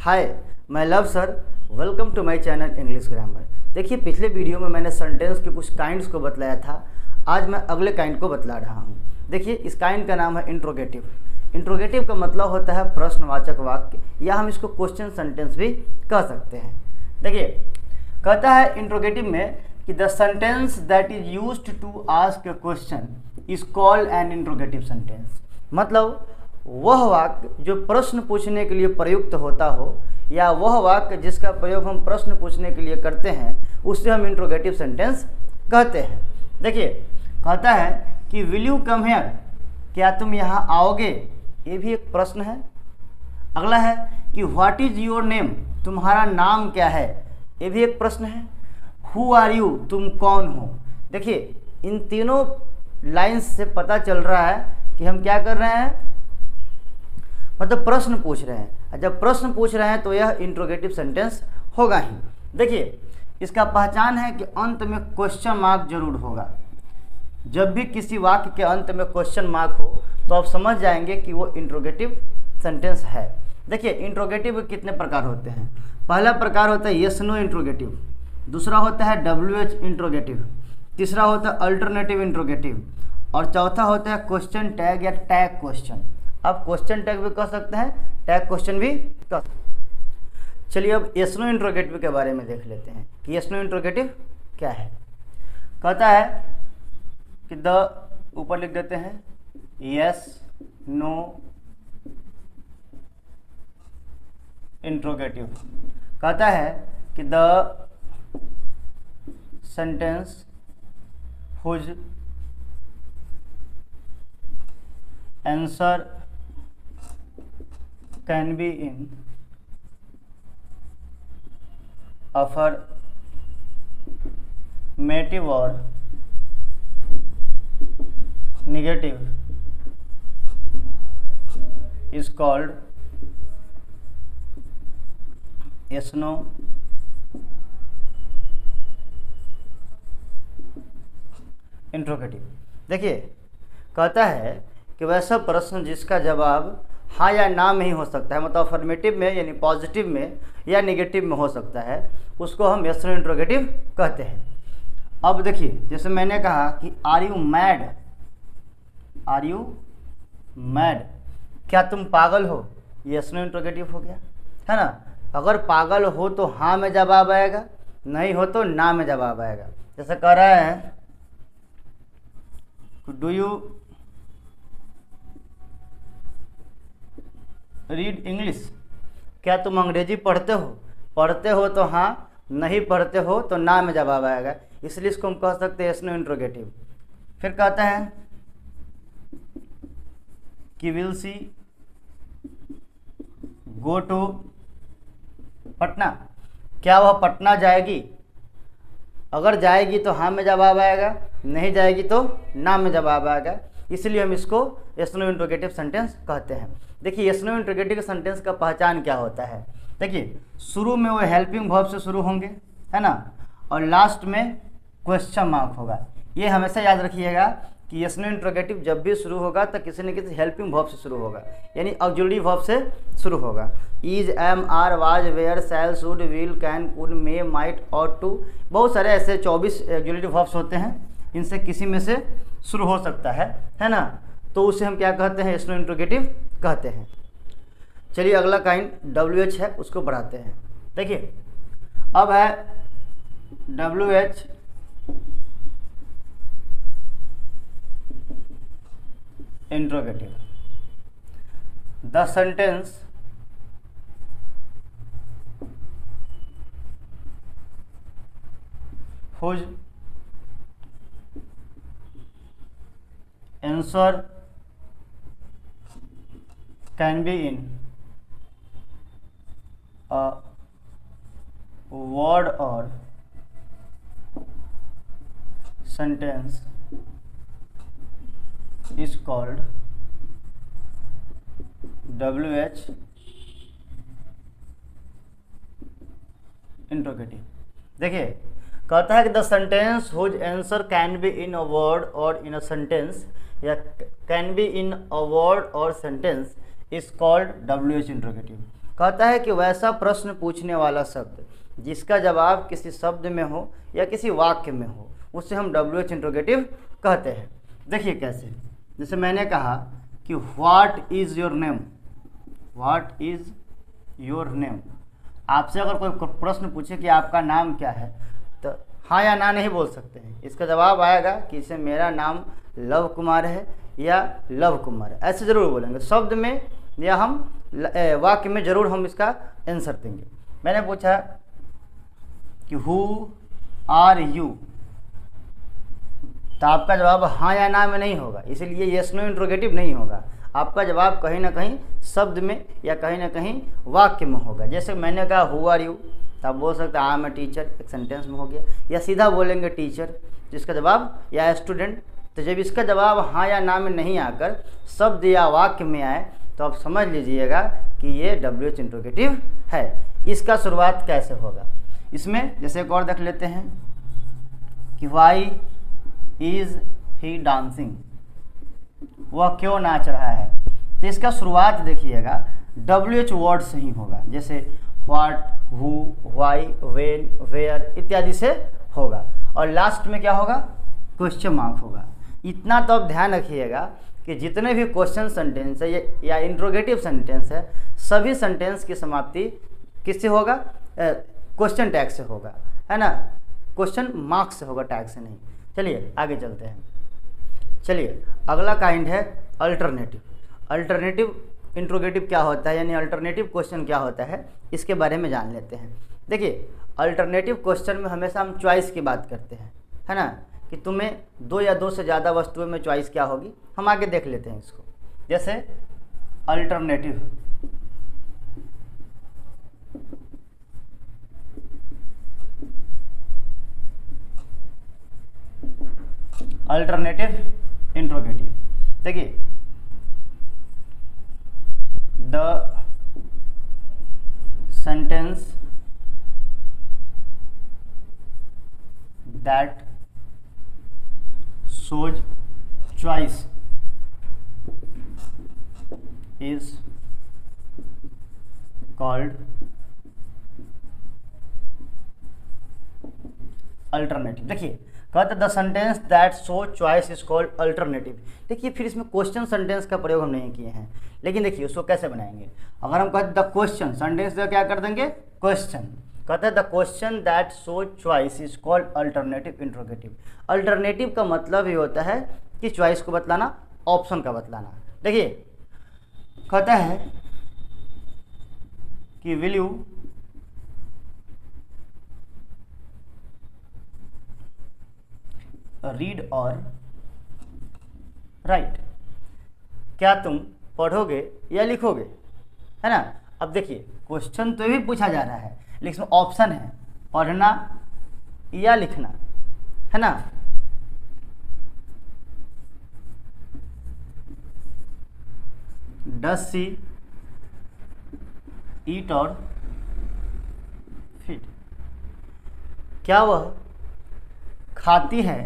हाय, मैं Luv sir. Welcome to my channel English grammar. देखिए, पिछले वीडियो में मैंने सेंटेंस के कुछ काइंड्स को बतलाया था। आज मैं अगले काइंड को बतला रहा हूँ। देखिए, इस काइंड का नाम है इंट्रोगेटिव। इंट्रोगेटिव का मतलब होता है प्रश्नवाचक वाक्य, या हम इसको क्वेश्चन सेंटेंस भी कह सकते हैं। देखिए, कहता है इंट्रोगेटिव में कि the sentence that is used to ask a question is called an interrogative sentence. मतलब वह वाक्य जो प्रश्न पूछने के लिए प्रयुक्त होता हो, या वह वाक्य जिसका प्रयोग हम प्रश्न पूछने के लिए करते हैं, उससे हम इंट्रोगेटिव सेंटेंस कहते हैं। देखिए, कहता है कि विल यू कम हियर, क्या तुम यहाँ आओगे, ये भी एक प्रश्न है। अगला है कि व्हाट इज योर नेम, तुम्हारा नाम क्या है, ये भी एक प्रश्न है। हु आर यू, तुम कौन हो। देखिए, इन तीनों लाइन्स से पता चल रहा है कि हम क्या कर रहे हैं, मतलब प्रश्न पूछ रहे हैं। जब प्रश्न पूछ रहे हैं तो यह इंट्रोगेटिव सेंटेंस होगा ही। देखिए, इसका पहचान है कि अंत में क्वेश्चन मार्क जरूर होगा। जब भी किसी वाक्य के अंत में क्वेश्चन मार्क हो तो आप समझ जाएंगे कि वो इंट्रोगेटिव सेंटेंस है। देखिए, इंट्रोगेटिव के कितने प्रकार होते हैं। पहला प्रकार होता है यस नो इंट्रोगेटिव, दूसरा होता है WH इंट्रोगेटिव, तीसरा होता है अल्टरनेटिव इंट्रोगेटिव, और चौथा होता है क्वेश्चन टैग या टैग क्वेश्चन। आप क्वेश्चन टैग भी कह सकते हैं, टैग क्वेश्चन भी कह सकते हैं। चलिए, अब यस नो इंट्रोगेटिव के बारे में देख लेते हैं कि यस नो इंट्रोगेटिव क्या है। कहता है कि द, ऊपर लिख देते हैं यस नो इंट्रोगेटिव। कहता है कि the sentence whose answer can be in affirmative or negative is called yes no interrogative. देखिए, कहता है कि वैसा प्रश्न जिसका जवाब हाँ या ना में ही हो सकता है, मतलब अफर्मेटिव में यानी पॉजिटिव में या नेगेटिव में हो सकता है, उसको हम यस नो इंट्रोगेटिव कहते हैं। अब देखिए, जैसे मैंने कहा कि are you mad, are you mad, क्या तुम पागल हो, यस नो इंट्रोगेटिव हो गया, है ना। अगर पागल हो तो हाँ में जवाब आएगा, नहीं हो तो ना में जवाब आएगा। जैसे कह रहा है डू यू रीड इंग्लिश, क्या तुम अंग्रेजी पढ़ते हो, पढ़ते हो तो हाँ, नहीं पढ़ते हो तो ना में जवाब आएगा, इसलिए इसको हम कह सकते हैं यस नो इंट्रोगेटिव। फिर कहता है कि will she go to Patna, क्या वह पटना जाएगी, अगर जाएगी तो हाँ में जवाब आएगा, नहीं जाएगी तो ना में जवाब आएगा, इसलिए हम इसको यस नो इंट्रोगेटिव सेंटेंस कहते हैं। देखिए, यस नो इंट्रोगेटिव सेंटेंस का पहचान क्या होता है। देखिए, शुरू में वो हेल्पिंग वर्ब से शुरू होंगे, है ना, और लास्ट में क्वेश्चन मार्क होगा। ये हमेशा याद रखिएगा कि यस नो इंट्रोगेटिव जब भी शुरू होगा तो किसी न किसी हेल्पिंग वर्ब से शुरू होगा, यानी ऑक्सिलरी वर्ब से शुरू होगा। Is, am, are, was, were, shall, should, will, can, could, may, might और टू, बहुत सारे ऐसे 24 ऑक्सिलरी वर्ब्स होते हैं, इनसे किसी में से शुरू हो सकता है ना, तो उसे हम क्या कहते हैं, यस नो इंट्रोगेटिव कहते हैं। चलिए, अगला काइंड WH है, उसको बढ़ाते हैं। देखिए, अब है WH interrogative. The sentence whose answer can be in a word or sentence is called WH interrogative. देखिए, कहता है कि the sentence whose answer can be in a word और इन अ सेंटेंस या can be in a word और sentence is called WH interrogative. कहता है कि वैसा प्रश्न पूछने वाला शब्द जिसका जवाब किसी शब्द में हो या किसी वाक्य में हो, उसे हम WH इंट्रोगेटिव कहते हैं। देखिए कैसे, जैसे मैंने कहा कि what is your name, what is your name. आपसे अगर कोई प्रश्न पूछे कि आपका नाम क्या है, तो हाँ या ना नहीं बोल सकते हैं। इसका जवाब आएगा कि इसे मेरा नाम लव कुमार है या लव कुमार है, ऐसे ज़रूर बोलेंगे। शब्द में या हम वाक्य में ज़रूर हम इसका आंसर देंगे। मैंने पूछा कि हु आर यू, तो आपका जवाब हाँ या ना में नहीं होगा, इसलिए यस नो इंट्रोगेटिव नहीं होगा। आपका जवाब कहीं ना कहीं शब्द में या कहीं ना कहीं वाक्य में होगा। जैसे मैंने कहा हु आर यू, तो आप बोल सकते हैं आई एम ए टीचर, एक सेंटेंस में हो गया। या सीधा बोलेंगे टीचर, जिसका जवाब या स्टूडेंट। तो जब इसका जवाब हाँ या ना में नहीं आकर शब्द या वाक्य में आए, तो आप समझ लीजिएगा कि ये WH इंट्रोगेटिव है। इसका शुरुआत कैसे होगा, इसमें जैसे एक और देख लेते हैं कि वाई इज़ ही डांसिंग, वह क्यों नाच रहा है। तो इसका शुरुआत देखिएगा WH वर्ड से ही होगा, जैसे what, who, why, when, where इत्यादि से होगा। और लास्ट में क्या होगा, क्वेश्चन मार्क होगा। इतना तो आप ध्यान रखिएगा कि जितने भी क्वेश्चन सेंटेंस है या इंट्रोगेटिव सेंटेंस है, सभी सेंटेंस की समाप्ति किससे होगा, क्वेश्चन टैग से होगा, है ना। क्वेश्चन मार्क से होगा, टैग से नहीं। चलिए आगे चलते हैं। चलिए अगला काइंड है अल्टरनेटिव। अल्टरनेटिव इंट्रोगेटिव क्या होता है, यानी अल्टरनेटिव क्वेश्चन क्या होता है, इसके बारे में जान लेते हैं। देखिए अल्टरनेटिव क्वेश्चन में हमेशा हम चॉइस की बात करते हैं, है ना, कि तुम्हें दो या दो से ज़्यादा वस्तुओं में चॉइस क्या होगी। हम आगे देख लेते हैं इसको। जैसे अल्टरनेटिव, अल्टरनेटिव इंट्रोगेटिव, देखिए the sentence that shows choice is called alternative. देखिए कहते the sentence that show choice is called alternative. देखिए फिर इसमें क्वेश्चन सेंटेंस का प्रयोग हम नहीं किए हैं, लेकिन देखिए उसको कैसे बनाएंगे। अगर हम कहते द क्वेश्चन सेंटेंस तो क्या कर देंगे, क्वेश्चन। कहते हैं the question that show choice is called alternative interrogative. Alternative का मतलब ये होता है कि चॉइस को बतलाना, ऑप्शन का बतलाना। देखिए कहता है कि विल यू रीड और राइट, क्या तुम पढ़ोगे या लिखोगे, है ना। अब देखिए क्वेश्चन तो भी पूछा जा रहा है, लेकिन इसमें ऑप्शन है पढ़ना या लिखना, है ना। डज शी ईट और फीड, क्या वह खाती है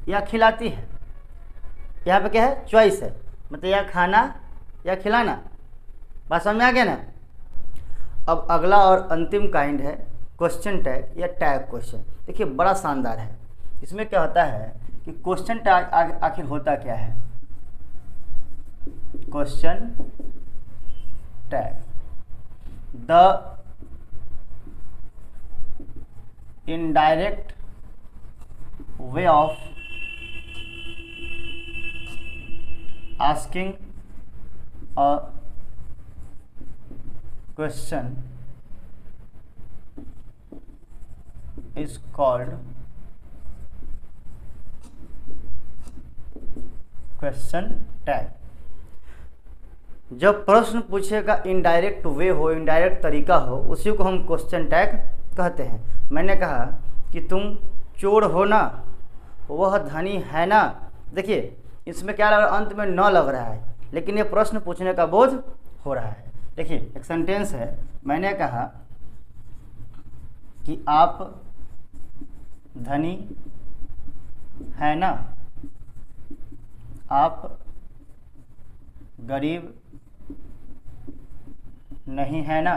या खिलाती है। यहाँ पे क्या है, चॉइस है, मतलब या खाना या खिलाना। बात समझ में आ गया ना। अब अगला और अंतिम काइंड है क्वेश्चन टैग या टैग क्वेश्चन। देखिए बड़ा शानदार है। इसमें क्या होता है कि क्वेश्चन टैग आखिर होता क्या है, question tag the indirect way of asking a question is called question tag। जब प्रश्न पूछेगा इनडायरेक्ट वे हो, इनडायरेक्ट तरीका हो, उसी को हम क्वेश्चन टैग कहते हैं। मैंने कहा कि तुम चोर हो ना, वह धनी है ना। देखिए इसमें क्या लग रहा है, अंत में न लग रहा है, लेकिन ये प्रश्न पूछने का बोध हो रहा है। देखिए एक सेंटेंस है, मैंने कहा कि आप धनी है ना, आप गरीब नहीं है ना।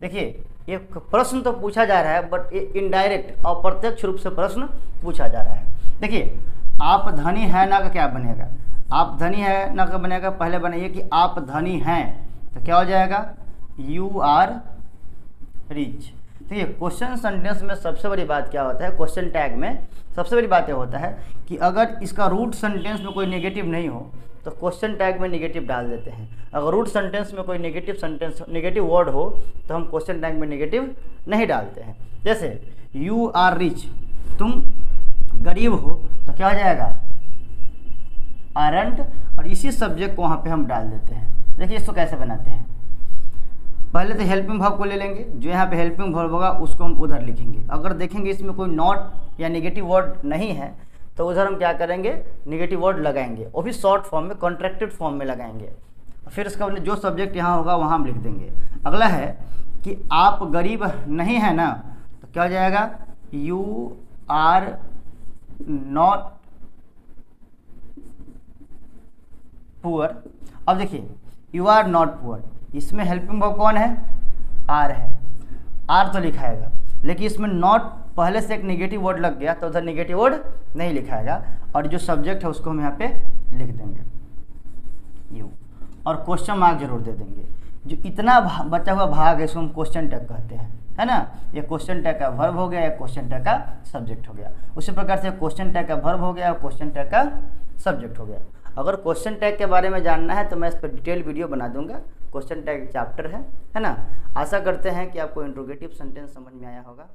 देखिए ये प्रश्न तो पूछा जा रहा है, बट ये इनडायरेक्ट और प्रत्यक्ष रूप से प्रश्न पूछा जा रहा है। देखिए आप धनी है ना का क्या बनेगा, आप धनी है ना का बनेगा, पहले बनाइए कि आप धनी हैं, तो क्या हो जाएगा, यू आर रिच। देखिए क्वेश्चन सेंटेंस में सबसे बड़ी बात क्या होता है, क्वेश्चन टैग में सबसे बड़ी बात यह होता है कि अगर इसका रूट सेंटेंस में कोई नेगेटिव नहीं हो तो क्वेश्चन टैग में नेगेटिव डाल देते हैं। अगर रूट सेंटेंस में कोई नेगेटिव वर्ड हो तो हम क्वेश्चन टैग में नेगेटिव नहीं डालते हैं। जैसे यू आर रिच, तुम गरीब हो, तो क्या हो जाएगा, आरंट, और इसी सब्जेक्ट को वहाँ पे हम डाल देते हैं। देखिए इसको कैसे बनाते हैं, पहले तो हेल्पिंग वर्ब को ले लेंगे, जो यहाँ पे हेल्पिंग वर्ब होगा उसको हम उधर लिखेंगे। अगर देखेंगे इसमें कोई नॉट या नेगेटिव वर्ड नहीं है तो उधर हम क्या करेंगे, नेगेटिव वर्ड लगाएंगे, वो भी शॉर्ट फॉर्म में, कॉन्ट्रैक्टेड फॉर्म में लगाएंगे। फिर इसका जो सब्जेक्ट यहाँ होगा वहाँ हम लिख देंगे। अगला है कि आप गरीब नहीं है ना, तो क्या हो जाएगा, यू आर नॉट पुअर। अब देखिए यू आर नॉट पुअर, इसमें हेल्पिंग वर्ब कौन है, आर है, आर तो लिखाएगा, लेकिन इसमें नॉट पहले से एक नेगेटिव वर्ड लग गया तो उधर नेगेटिव वर्ड नहीं लिखाएगा, और जो सब्जेक्ट है उसको हम यहाँ पे लिख देंगे यू, और क्वेश्चन मार्क जरूर दे देंगे। जो इतना बचा हुआ भाग है इसको हम क्वेश्चन टैग कहते हैं, है ना। ये क्वेश्चन टैग का वर्ब हो गया, या क्वेश्चन टैग का सब्जेक्ट हो गया। उसी प्रकार से क्वेश्चन टैग का वर्ब हो गया और क्वेश्चन टैग का सब्जेक्ट हो गया। अगर क्वेश्चन टैग के बारे में जानना है तो मैं इस पर डिटेल वीडियो बना दूंगा, क्वेश्चन टैग चैप्टर है ना। आशा करते हैं कि आपको इंट्रोगेटिव सेंटेंस समझ में आया होगा।